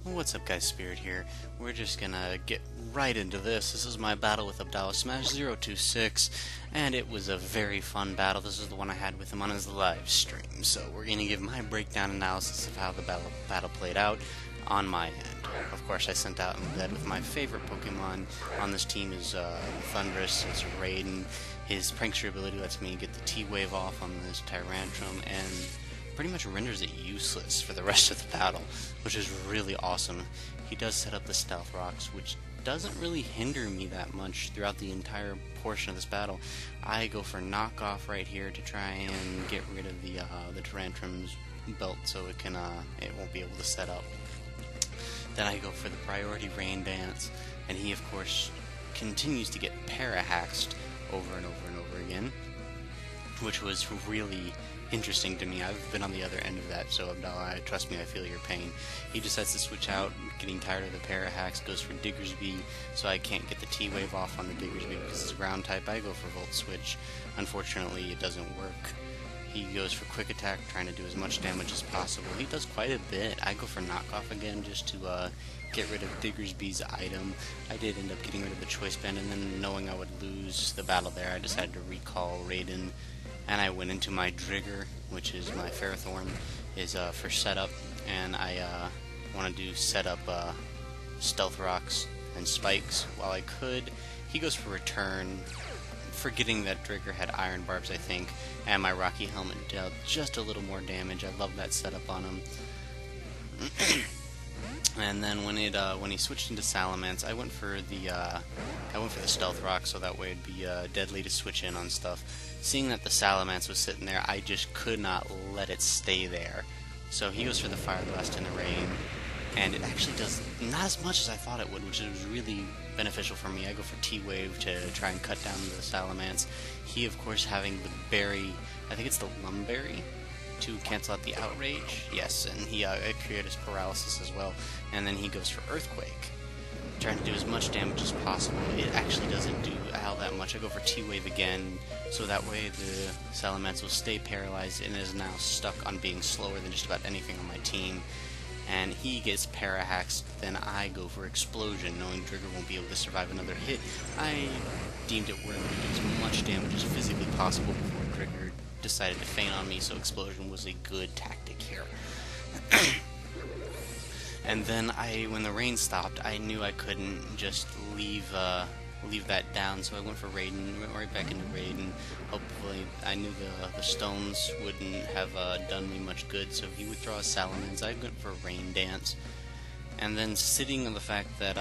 What's up guys, Spirit here. We're just gonna get right into this. This is my battle with AbdalahSmash026, and it was a very fun battle. This is the one I had with him on his live stream. So we're gonna give my breakdown analysis of how the battle played out on my end. Of course, I sent out in bed with my favorite Pokemon on this team is Thundurus, it's Raiden. His Prankster ability lets me get the T-Wave off on this Tyrantrum, and pretty much renders it useless for the rest of the battle, which is really awesome. He does set up the Stealth Rocks, which doesn't really hinder me that much throughout the entire portion of this battle. I go for knockoff right here to try and get rid of the Tarantrum's belt so it won't be able to set up. Then I go for the priority Rain Dance, and he of course continues to get para-haxed over and over and over again, which was really interesting to me. I've been on the other end of that, so Abdallah, trust me, I feel your pain. He decides to switch out, getting tired of the para-hacks, goes for Diggersby, so I can't get the T-Wave off on the Diggersby because it's a ground type. I go for Volt Switch. Unfortunately, it doesn't work. He goes for Quick Attack, trying to do as much damage as possible. He does quite a bit. I go for Knockoff again just to get rid of Diggersby's item. I did end up getting rid of the Choice Band, and then knowing I would lose the battle there, I decided to recall Raiden. And I went into my Drigger, which is my Ferrothorn, is for setup, and I want to do setup Stealth Rocks and Spikes while I could. He goes for Return, forgetting that Drigger had Iron Barbs, I think, and my Rocky Helmet dealt just a little more damage. I love that setup on him. And then when he switched into Salamence, I went for the Stealth Rock, so that way it'd be deadly to switch in on stuff. Seeing that the Salamence was sitting there, I just could not let it stay there. So he goes for the Fire Blast in the Rain, and it actually does not as much as I thought it would, which was really beneficial for me. I go for T-Wave to try and cut down the Salamence. He, of course, having the berry, I think it's the Lumberry, to cancel out the Outrage. Yes, and he created his Paralysis as well. And then he goes for Earthquake, trying to do as much damage as possible. It actually doesn't do all that much. I go for T-Wave again, so that way the Salamence will stay paralyzed and is now stuck on being slower than just about anything on my team. And he gets para-haxed, then I go for Explosion, knowing Drigger won't be able to survive another hit. I deemed it worth to do as much damage as physically possible before Drigger decided to feint on me, so Explosion was a good tactic here. And then when the rain stopped, I knew I couldn't just leave that down, so I went for Raiden, went right back into Raiden. Hopefully, I knew the stones wouldn't have done me much good, so he would throw a Salamence. I went for Rain Dance. And then sitting on the fact that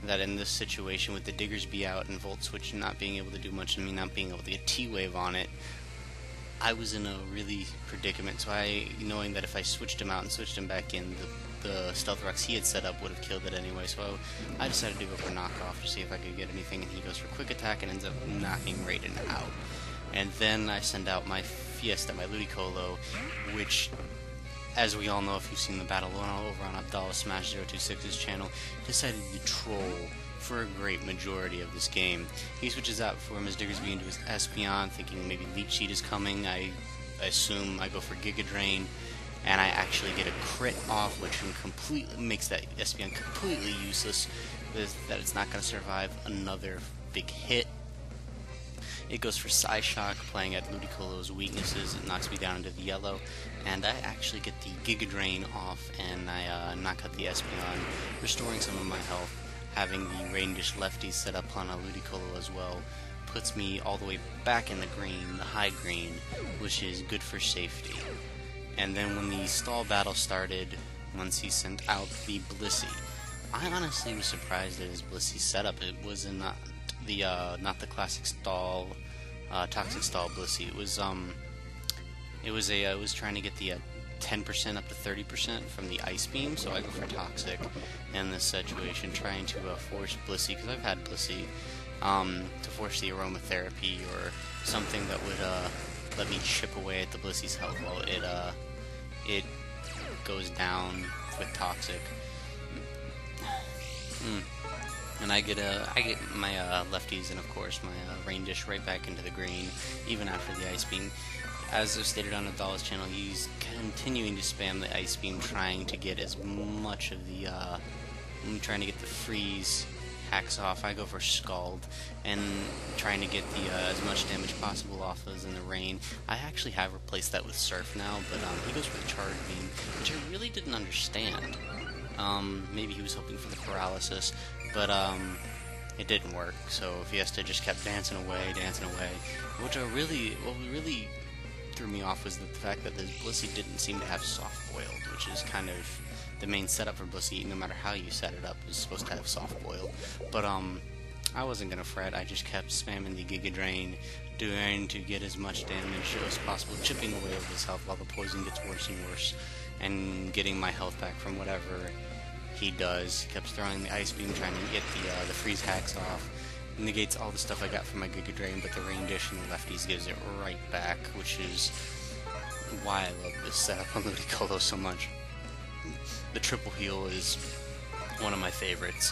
that in this situation with the Diggersby out and Volt Switch not being able to do much and me not being able to get T-Wave on it, I was in a really predicament. So knowing that if I switched him out and switched him back in, the Stealth Rocks he had set up would have killed it anyway. So I decided to go for Knockoff to see if I could get anything, and he goes for Quick Attack and ends up knocking Raiden out. And then I send out my Fiesta, my Ludicolo, which, as we all know if you've seen the battle over on AbdalahSmash026's channel, decided to troll for a great majority of this game. He switches out from his Diggersby into his Espeon, thinking maybe Leech Seed is coming. I assume I go for Giga Drain, and I actually get a crit off, which completely makes that Espeon completely useless, that it's not going to survive another big hit. It goes for Psyshock, playing at Ludicolo's weaknesses. It knocks me down into the yellow, and I actually get the Giga Drain off, and I knock out the Espeon, restoring some of my health. Having the Rain Dish Lefty set up on a Ludicolo as well puts me all the way back in the green, the high green, which is good for safety. And then when the stall battle started, once he sent out the Blissey, I honestly was surprised at his Blissey setup. It was not the classic stall, toxic stall Blissey. It was trying to get the 10% up to 30% from the Ice Beam, so I go for Toxic in this situation, trying to force Blissey, because I've had Blissey, to force the Aromatherapy or something that would let me chip away at the Blissey's health while it goes down with Toxic. And I get my lefties and of course my Rain Dish right back into the green, even after the Ice Beam. as I've stated on Abdallah's channel, he's continuing to spam the Ice Beam, trying to get as much of the, trying to get the freeze hacks off. I go for Scald, and trying to get the as much damage possible off as in the rain. I actually have replaced that with Surf now, but he goes for the Charge Beam, which I really didn't understand. Maybe he was hoping for the paralysis, but it didn't work. So Fiesta just kept dancing away, which what really threw me off was the fact that this Blissey didn't seem to have soft boiled, which is kind of the main setup for Blissey. No matter how you set it up, is supposed to have soft boiled. But I wasn't gonna fret. I just kept spamming the Giga Drain, trying to get as much damage as possible, chipping away at his health while the poison gets worse and worse, and getting my health back from whatever he does. He kept throwing the Ice Beam, trying to get the freeze hacks off. Negates all the stuff I got from my Giga Drain, but the Rain Dish and the Lefties gives it right back, which is why I love this setup on Ludicolo so much. The triple heal is one of my favorites.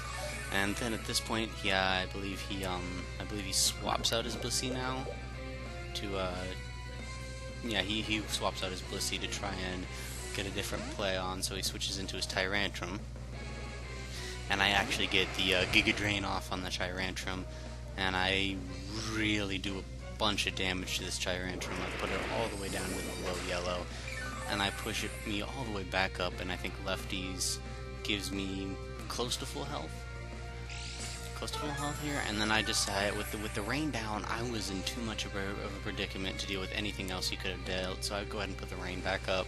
And then at this point, I believe he swaps out his Blissey now to he swaps out his Blissey to try and get a different play on, so he switches into his Tyrantrum. And I actually get the Giga Drain off on the Tyrantrum, and I really do a bunch of damage to this Tyrantrum. I put it all the way down to the low yellow, and I push me all the way back up, and I think Lefties gives me close to full health. Here, and then I decide with the rain down, I was in too much of a predicament to deal with anything else he could have dealt, so I'd go ahead and put the rain back up.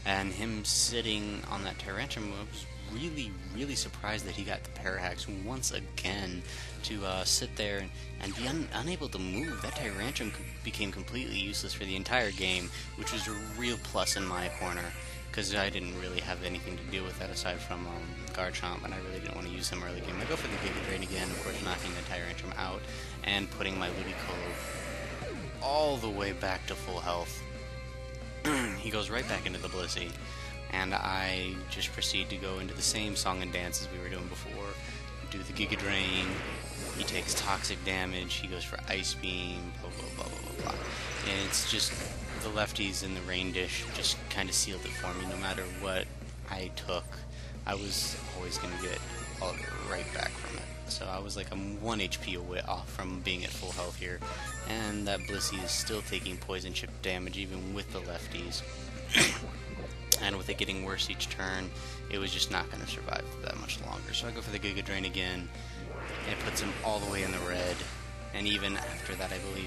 And him sitting on that Tyrantrum, I was really surprised that he got the Parahacks once again to sit there and be unable to move. That Tyrantrum became completely useless for the entire game, which was a real plus in my corner, because I didn't really have anything to deal with that aside from Garchomp, and I really didn't want to use him early game. I go for the Giga Drain again, of course knocking the Tyrantrum out, and putting my Ludicolo all the way back to full health. He goes right back into the Blissey, and I just proceed to go into the same song and dance as we were doing before. Do the Giga Drain, he takes toxic damage, he goes for Ice Beam, blah blah blah blah blah. And it's just the Lefties and the Rain Dish just kind of sealed it for me. No matter what I took, I was always going to get all of it right back from it. So I was like I'm 1 HP away off from being at full health here, and that Blissey is still taking poison chip damage even with the Lefties. And with it getting worse each turn, it was just not going to survive that much longer. So I go for the Giga Drain again, and it puts him all the way in the red. And even after that, I believe,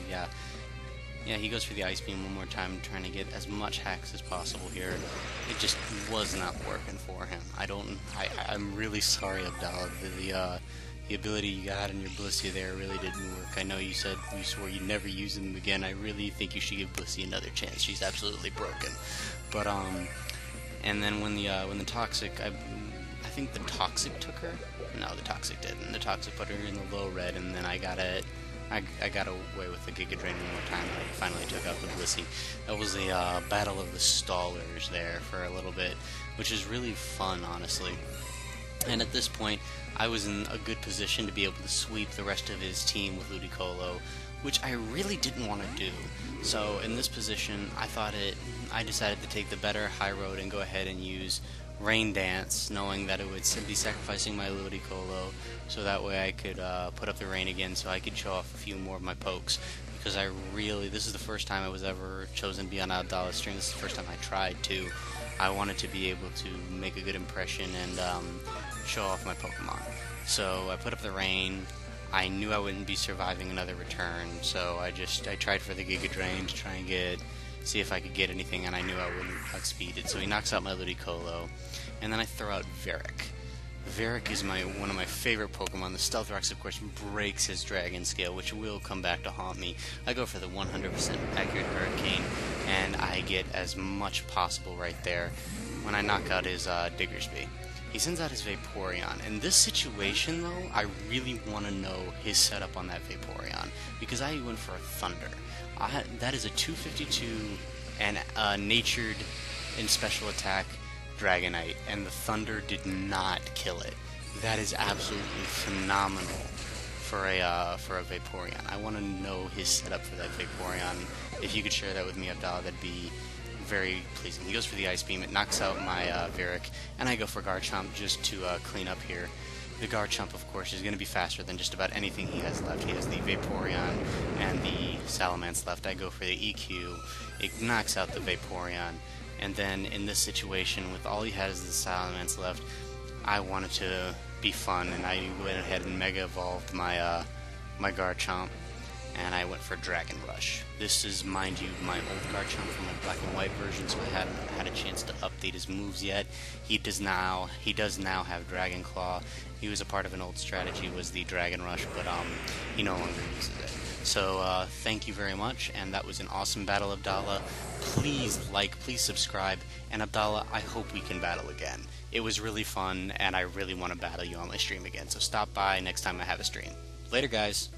he goes for the Ice Beam one more time, trying to get as much hacks as possible here. It just was not working for him. I'm really sorry, Abdallah. The ability you got in your Blissey there really didn't work. I know you said you swore you'd never use them again. I really think you should give Blissey another chance. She's absolutely broken. But and then when the Toxic, I think the Toxic took her. No, the Toxic didn't. The Toxic put her in the low red, and then I got away with the Giga Drain one more time, and I finally took out the Blissey. That was a battle of the stallers there for a little bit, which is really fun, honestly. And at this point, I was in a good position to be able to sweep the rest of his team with Ludicolo, which I really didn't want to do. So in this position, I decided to take the better high road and go ahead and use Rain Dance, knowing that it would be sacrificing my Ludicolo, so that way I could put up the rain again, so I could show off a few more of my pokes. Because this is the first time I was ever chosen to be on Abdallah stream. This is the first time I tried to. I wanted to be able to make a good impression and show off my Pokemon. So I put up the rain. I knew I wouldn't be surviving another return, so I tried for the Giga Drain to try and see if I could get anything, and I knew I wouldn't outspeed it. So he knocks out my Ludicolo, and then I throw out Varick. Varick is one of my favorite Pokemon. The Stealth Rocks, of course, breaks his Dragon Scale, which will come back to haunt me. I go for the 100% accurate Hurricane, and I get as much possible right there when I knock out his Diggersby. He sends out his Vaporeon. In this situation, though, I really want to know his setup on that Vaporeon, because I went for a Thunder. That is a 252 and natured in special attack Dragonite, and the Thunder did not kill it. That is absolutely phenomenal for a Vaporeon. I want to know his setup for that Vaporeon. If you could share that with me, Abdallah, that'd be very pleasing. He goes for the Ice Beam. It knocks out my Varric, and I go for Garchomp just to clean up here. The Garchomp, of course, is going to be faster than just about anything he has left. He has the Vaporeon and the Salamence left. I go for the EQ. It knocks out the Vaporeon. And then in this situation, with all he has is the Salamence left, I wanted to be fun, and I went ahead and Mega Evolved my my Garchomp, and I went for Dragon Rush. This is, mind you, my old Garchomp from my black and white version, so I hadn't had a chance to update his moves yet. He does now have Dragon Claw. He was a part of an old strategy, was the Dragon Rush, but he no longer uses it. So thank you very much, and that was an awesome battle, Abdallah. Please like, please subscribe, and Abdallah, I hope we can battle again. It was really fun, and I really want to battle you on my stream again, so stop by next time I have a stream. Later, guys.